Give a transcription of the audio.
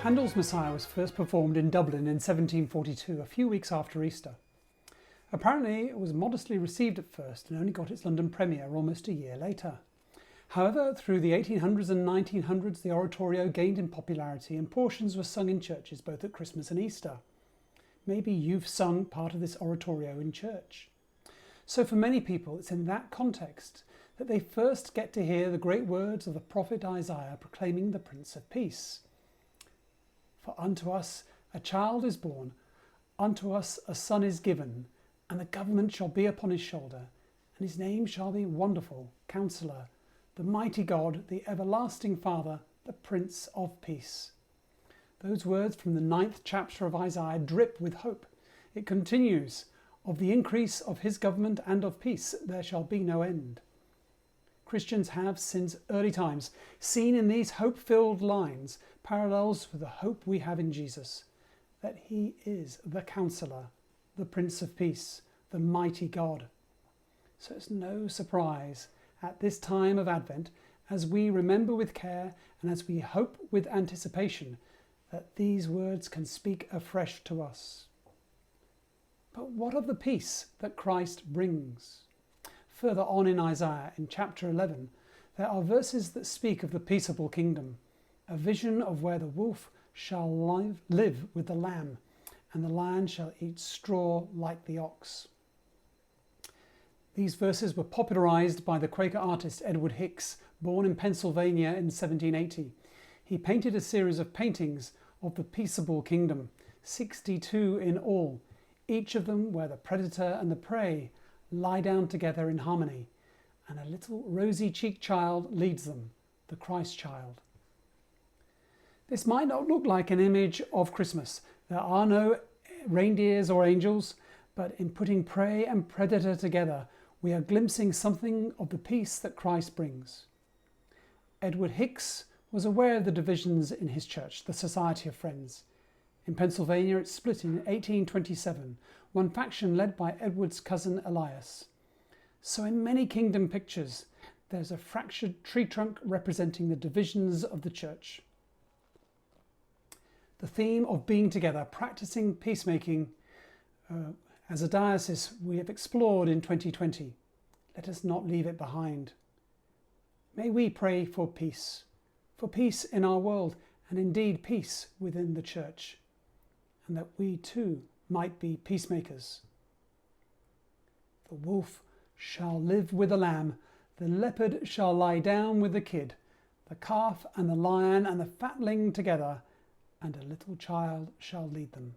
Handel's Messiah was first performed in Dublin in 1742, a few weeks after Easter. Apparently it was modestly received at first and only got its London premiere almost a year later. However, through the 1800s and 1900s, the oratorio gained in popularity and portions were sung in churches both at Christmas and Easter. Maybe you've sung part of this oratorio in church. So for many people, it's in that context that they first get to hear the great words of the prophet Isaiah proclaiming the Prince of Peace. For unto us a child is born, unto us a son is given, and the government shall be upon his shoulder, and his name shall be Wonderful, Counselor, the Mighty God, the Everlasting Father, the Prince of Peace. Those words from the 9th chapter of Isaiah drip with hope. It continues, of the increase of his government and of peace there shall be no end. Christians have, since early times, seen in these hope-filled lines parallels with the hope we have in Jesus, that he is the Counselor, the Prince of Peace, the Mighty God. So it's no surprise at this time of Advent, as we remember with care and as we hope with anticipation, that these words can speak afresh to us. But what of the peace that Christ brings? Further on in Isaiah, in chapter 11, there are verses that speak of the peaceable kingdom, a vision of where the wolf shall live with the lamb, and the lion shall eat straw like the ox. These verses were popularized by the Quaker artist Edward Hicks, born in Pennsylvania in 1780. He painted a series of paintings of the peaceable kingdom, 62 in all, each of them where the predator and the prey lie down together in harmony, and a little rosy-cheeked child leads them, the Christ child. This might not look like an image of Christmas. There are no reindeers or angels, but in putting prey and predator together, we are glimpsing something of the peace that Christ brings. Edward Hicks was aware of the divisions in his church, the Society of Friends. In Pennsylvania, it split in 1827, one faction led by Edward's cousin Elias. So in many kingdom pictures, there's a fractured tree trunk representing the divisions of the church. The theme of being together, practicing peacemaking, as a diocese we have explored in 2020. Let us not leave it behind. May we pray for peace in our world, and indeed peace within the church, and that we too might be peacemakers. The wolf shall live with the lamb, the leopard shall lie down with the kid, the calf and the lion and the fatling together, and a little child shall lead them.